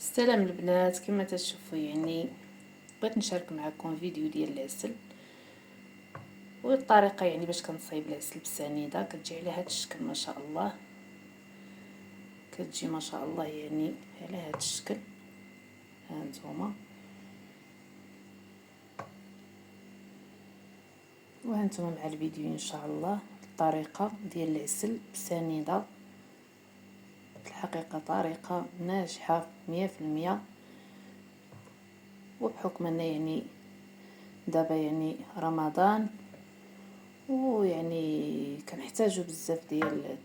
السلام البنات، كما تشوفوا بغيت نشارك معكم فيديو ديال العسل والطريقه باش كنصايب العسل بالسنيده. كتجي على هذا الشكل ما شاء الله، كتجي ما شاء الله على هذا الشكل. ها نتوما وهانتوما مع الفيديو ان شاء الله. الطريقه ديال العسل بالسنيده في الحقيقه طريقه ناجحه 100%، وبحكم ان دابا رمضان كنحتاجو بزاف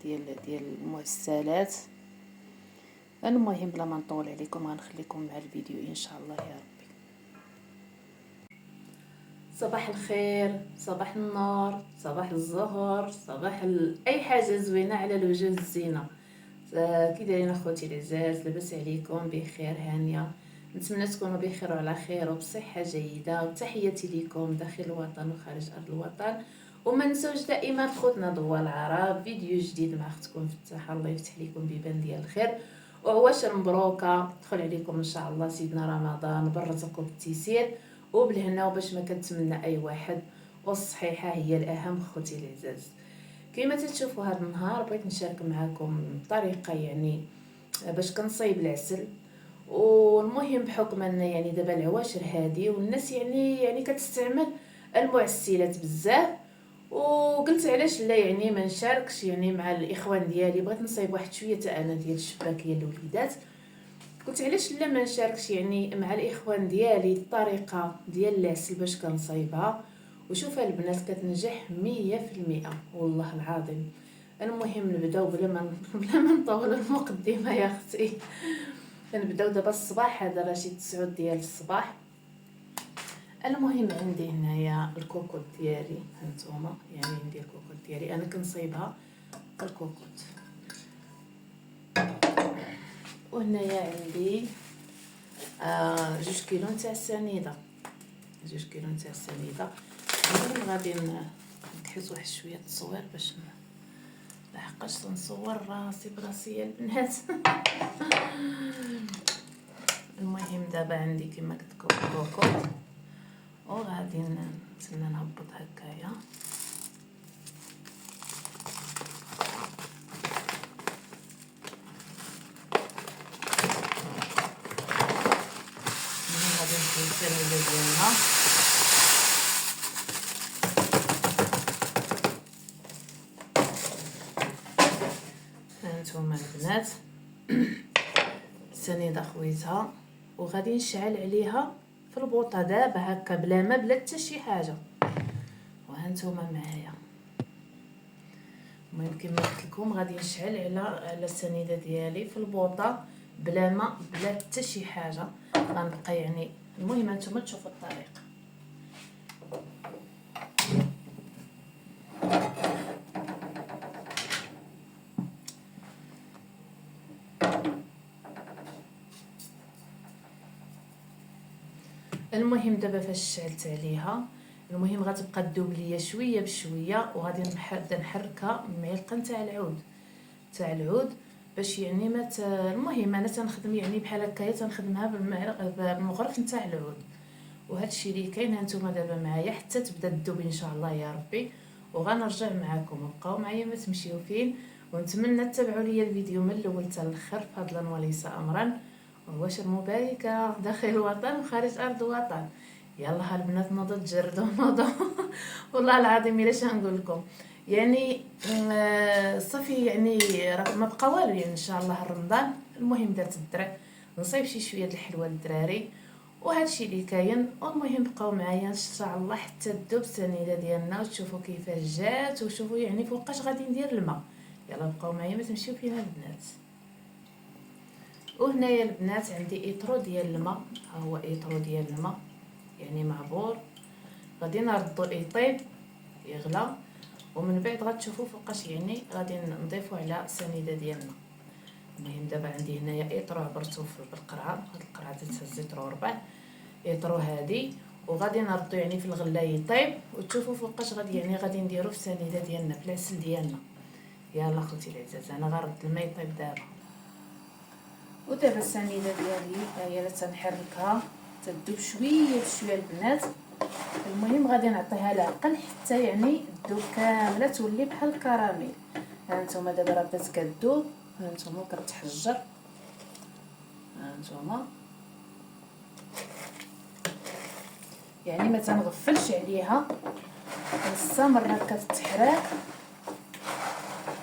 ديال المعسلات. المهم بلا ما نطول عليكم غنخليكم مع الفيديو ان شاء الله يا ربي. صباح الخير، صباح النور، صباح الزهور، صباح اي حاجه زوينه على الوجه الزينه. كي دايرين اخوتي العزاز؟ لاباس عليكم؟ بخير هانيه؟ نتمنى تكونوا بخير وعلى خير وبصحه جيده. وتحياتي لكم داخل الوطن وخارج ارض الوطن. وما نسوش دائما خوتنا ضوى العرب، فيديو جديد مع اختكم فتاح. الله يفتح لكم بيبان ديال الخير وعواشر مبروكه تدخل عليكم ان شاء الله سيدنا رمضان برزقكم بالتيسير وبالهنا، وباش ما كنتمنى اي واحد. والصحيحه هي الاهم خوتي العزاز. كما تشوفوا هذا النهار بغيت نشارك معكم طريقه باش كنصايب العسل. والمهم بحكم ان دابا العواشر هادي والناس كتستعمل المعسلات بزاف، وقلت علاش لا ما نشاركش مع الاخوان ديالي. بغيت نصايب واحد شويه انا ديال الشباكيه للوليدات. قلت علاش لا ما نشاركش مع الاخوان ديالي الطريقه ديال العسل باش كنصايبها. وشوف البنات كتنجح 100% والله العظيم. المهم نبداو بلا ما نطول المقدمه يا اختي. كنبداو دابا الصباح، هذا راه شي 9 ديال الصباح. المهم عندي هنايا الكوكوط ديالي، هانتوما عندي الكوكوط ديالي انا كنصايبها الكوكوط. وهنايا عندي 2 كيلو نتاع السنيده، 2 كيلو نتاع السنيده. المهم غادي نكحز واحد شويه التصوير باش لحقاش تنصور راسي براسي يا البنات. المهم دابا عندي كما قلت لكم الكوكوط، وغادي نتسنى نهبط هكايا. غادي نحيد السنيده ديالنا. هانتوما البنات السنيده خويتها، وغادي نشعل عليها في البوطه دابا هكا بلا ما بلا حتى شي حاجه. وهانتوما معايا. المهم كما قلت لكم غادي نشعل على السنيده ديالي في البوطه بلا ما بلا حتى شي حاجه. غنبقى المهم هانتوما تشوفوا الطريقه. المهم دابا فاش شعلت عليها، المهم غتبقى تذوب ليا شويه بشويه، وغادي نبدا نحركها بمعلقه تاع العود باش ما المهم انا تنخدم بحال هكايا، تنخدمها بالمغرف نتاع العود. وهذا الشيء اللي كاين. هانتوما دابا معايا حتى تبدا تذوب ان شاء الله يا ربي، وغنرجع معكم. بقاو معايا ما تمشيو فين، ونتمنى تتابعوا لي الفيديو من الاول حتى الاخر فضلا وليس امرا. وعواشر مباركه داخل الوطن وخارج ارض الوطن. يلا البنات نوضوا تجردوا نوضوا. والله العظيم الا شنقول لكم صافي راه ما بقى والو ان شاء الله رمضان. المهم درت الدرع نصايب شي شويه د الحلوه للدراري وهذا الشيء اللي كاين. والمهم بقاو معايا ان شاء الله حتى تذوب السنيده ديالنا وتشوفوا كيفاش جات، وشوفوا فوقاش غادي ندير الماء. يلا بقاو معايا ما تمشيو فينا البنات. وهنايا البنات عندي ايطرو ديال الماء، ها هو ايطرو ديال الماء معبور. غادي نردو يطيب يغلى، ومن بعد غتشوفوا فوقاش غادي نضيفوا على السنيده ديالنا. المهم دابا عندي هنايا ايطرو عبرته بالقرعه، هاد القرعه تهز ايطرو ربع ايطرو هادي، وغادي نردو في الغله يطيب، وتشوفوا فوقاش غادي نديرو في السنيده ديالنا في العسل ديالنا. يلا خوتي العزاز انا غنرد الماء يطيب دابا. ودابا السنيده ديالي هي اللي تنحركها تذوب شويه بشويه البنات. المهم غادي نعطيها العقل حتى يعني تذوب كامله تولي بحال الكراميل. ها نتوما دابا راه بدات كذوب، ها نتوما كتحجر، ها نتوما يعني ما تنغفلش عليها، كنستمر هكا في التحراك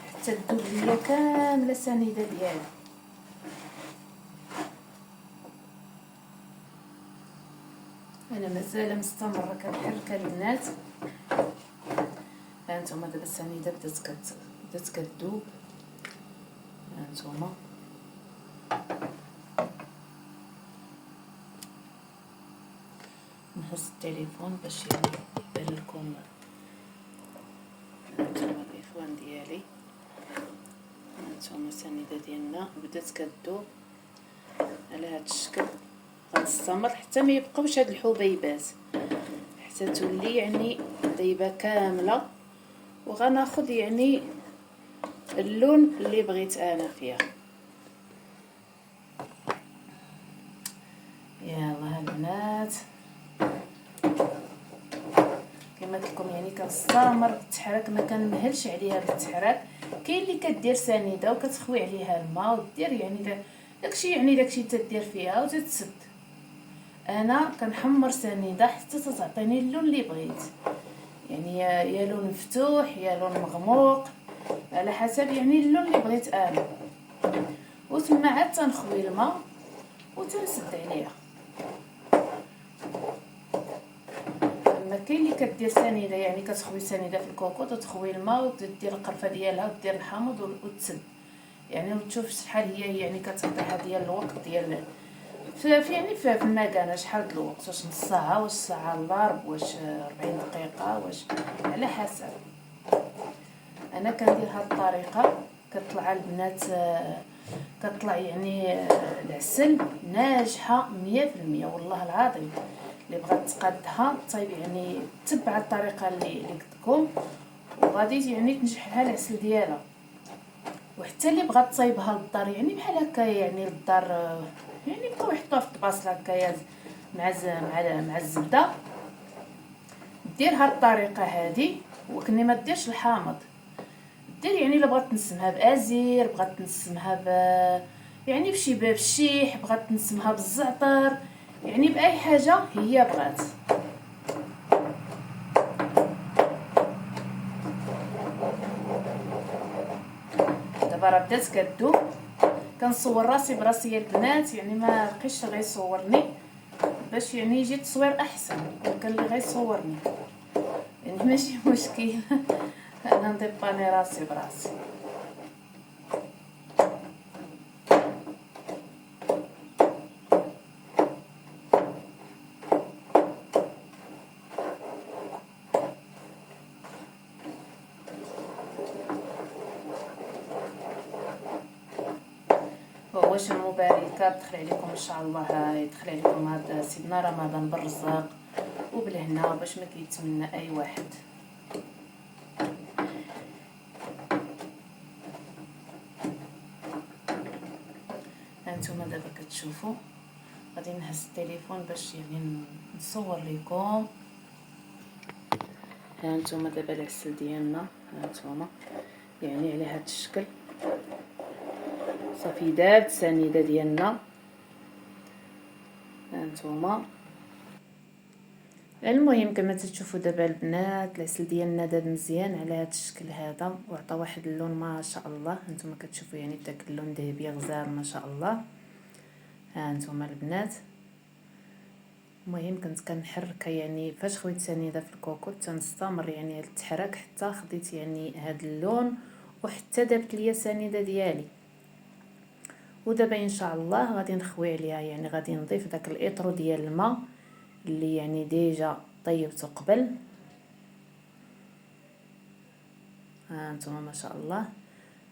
حتى تذوب ليا كامله السنيده ديالي. انا مازال مستمره كنحركها البنات. ها نتوما دابا السنيده بدات كذوب، ها نتوما نهز التليفون باش يعني يبان لكم. هانتوما الاخوان ديالي، هانتوما السنيده ديالنا بدات كذوب على هذا الشكل. غنستمر حتى ما يبقاوش هاد الحبيبات، حتى تولي يعني ذايبه كامله، وغناخذ يعني اللون اللي بغيت انا فيها. يلا البنات كما قلت لكم يعني كنستمر بالتحراك، ما كنمهلش عليها بالتحراك. كاين اللي كدير سنيده وكتخوي عليها الماء ودير يعني داكشي يعني داكشي تدير فيها وتتسد. انا كنحمر سنيده حتى تعطيني اللون اللي بغيت، يعني يا لون مفتوح يا لون مغموق على حسب يعني اللون اللي بغيت انا. وتما عاد تنخوي الماء وتنسد عليها. اما كاين اللي كدير سنيده يعني كتخوي سنيده في الكوكوط وتخوي الماء وتدير القرفه ديالها ودير الحامض وتسد يعني، وتشوف شحال هي يعني كتعطيها ديال الوقت ديال يعني في المكانه شحال الوقت، واش نص ساعه واش ساعه الا ربع واش 40 دقيقه واش على حسب. انا كندير هاد الطريقه كطلع البنات كطلع يعني العسل ناجحه 100% والله العظيم. اللي بغات تقادها طيب يعني تبع الطريقه اللي قلت لكم وغادي يعني تنجح لها العسل ديالها. وحتى اللي بغات تصايبها للدار يعني بحال هكا يعني للدار يعني بقاو يحطوها في الطباصله هكايا مع الزبده، دير هاد الطريقه هادي وكني ما ديرش الحامض. دير يعني الا بغات تنسمها بازير، بغات تنسمها يعني بشي بالشيح، بغات تنسمها بالزعتر، يعني باي حاجه هي بغات. دابا راه بدات كدوب، كنصور راسي براسي البنات يعني ما بقيتش غيصورني باش يعني يجي التصوير احسن. كان اللي غيصورني يعني ماشي مشكل انا نديباني راسي براسي. واش المباركه تدخل عليكم ان شاء الله، يدخل عليكم هذا سيدنا رمضان بالرزاق وبالهنا باش ما كيتمنى اي واحد. هانتوما دابا كتشوفوا غادي نهز التليفون باش يعني نصور لكم. هانتوما دابا العسل ديالنا، هانتوما يعني على هذا الشكل صافي داب السنيده ديالنا. هانتوما المهم كما تشوفوا دابا البنات العسل ديالنا داب مزيان على هذا الشكل هذا وعطى واحد اللون ما شاء الله. هانتوما كتشوفوا يعني داك اللون ذهبي غزال ما شاء الله. هانتوما البنات المهم كنت كنحرك يعني فاش خويت سنيده في الكوكوط تنستمر يعني التحرك حتى خديت يعني هذا اللون وحتى دابت ليا السنيده ديالي. ودابا ان شاء الله غادي نخوي عليها يعني غادي نضيف داك الاطرو ديال الماء اللي يعني ديجا طيبته قبل. ها انتم ما شاء الله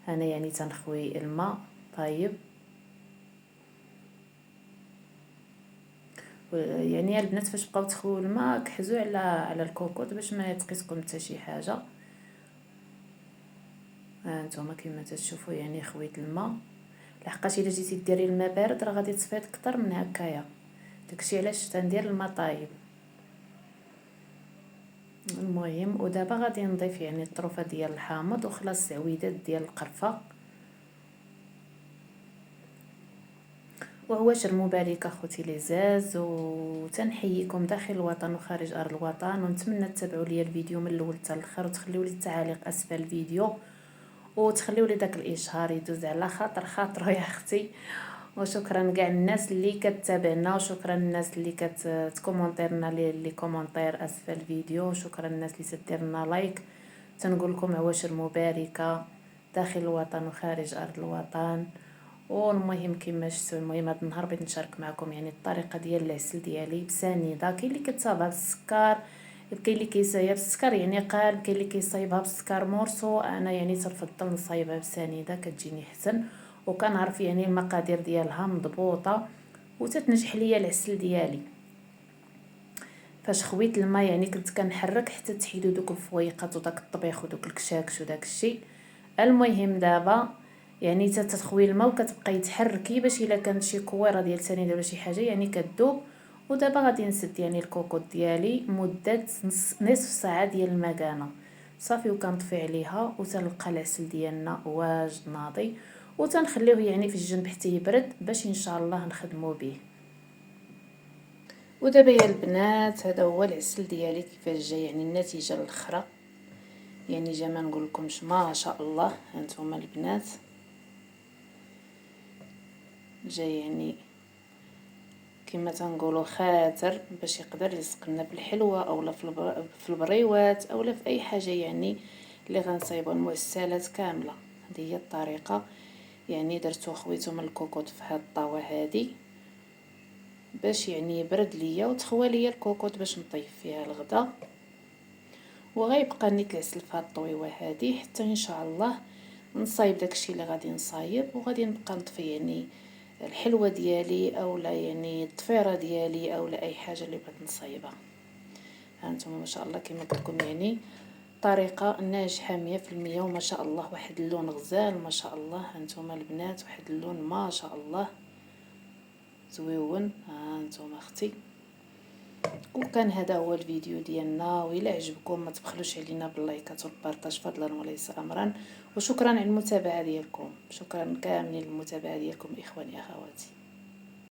انا يعني تنخوي الماء طيب يعني البنات فاش بقاو تخويو الماء كحزوا على الكوكوط باش ما يتقيسكم حتى شي حاجه. ها انتم كما تشوفوا يعني خويت الماء. لحقاش الا جيتي ديري الماء بارد راه غادي تصفيط اكثر من هكايا. داكشي علاش تندير الماء طايب. المهم ودابا غادي نضيف يعني الطروفه ديال الحامض وخلاص عويدات ديال القرفه وعواشر مبارك اخوتي لزاز. وتنحييكم داخل الوطن وخارج ارض الوطن، ونتمنى تتابعوا لي الفيديو من الاول حتى الاخر وتخليوا لي التعاليق اسفل الفيديو وتخليوا لي داك الاشهار يدوز على خاطر يا اختي. وشكرا كاع الناس اللي كتتابعنا، وشكرا الناس اللي كتكومونتيرنا لي كومونتير اسفل الفيديو، وشكرا الناس اللي تديرنا لايك. تنقول لكم عواشر مباركه داخل الوطن وخارج ارض الوطن. والمهم كما شفتوا، المهم هذا النهار بغيت نشارك معكم يعني الطريقه ديال العسل ديالي بسنيده. كاين اللي كتصايبها بالسكر، كاين اللي كيصايبها بالسكر يعني قال، كاين اللي كيصايبها بالسكر مورسو. انا يعني تنفضل نصايبها بسنيده كتجيني حسن، وكنعرف يعني المقادير ديالها مضبوطه وتتنجح ليا العسل ديالي. فاش خويت الماء يعني كنت كنحرك حتى تحيدوا دوك الفويقات وداك الطبيخ ودوك الكشاكش وداك الشيء. المهم دابا يعني تتخوي الماء وكتبقاي تحركي باش الا كانت شي كويره ديال سنيده ولا شي حاجه يعني كتذوب. ودابا غادي نسد يعني الكوكوط ديالي مده نصف ساعه ديال المكانه صافي، وكنطفي عليها وتنلقى العسل ديالنا واجد ناضي، وتنخليوه يعني في الجنب حتى يبرد باش ان شاء الله نخدمو به. ودابا يا البنات هذا هو العسل ديالي كيفاش جا، يعني النتيجه الاخرى يعني جا ما نقول لكمش ما شاء الله. هانتوما البنات جا يعني كما تنقولوا خاتر باش يقدر يلصق لنا بالحلوه اولا في البريوات اولا في اي حاجه يعني اللي غنصايبوا المعسلات كامله. هذه هي الطريقه، يعني درتو خويتو من الكوكوط في هاد الطاوه هذه باش يعني يبرد ليا وتخوى ليا الكوكوط باش نطيب فيها الغدا. وغيبقى نيت العسل في هاد الطويوه هذه حتى ان شاء الله نصايب داكشي اللي غادي نصايب، وغادي نبقى نطفي يعني الحلوه ديالي اولا يعني الضفيره ديالي اولا اي حاجه اللي بغيت نصايبها. هانتوما ما شاء الله كما قلت لكم يعني طريقه ناجحه 100% وما شاء الله. واحد اللون غزال ما شاء الله. هانتوما البنات واحد اللون ما شاء الله زويون. هانتوما اختي، وكان هذا هو الفيديو ديالنا، وإلا عجبكم ما تبخلوش علينا باللايكات والبارطاج فضلا وليس امرا. وشكرا على المتابعه ديالكم، شكرا كاملين للمتابعه ديالكم اخواني اخواتي.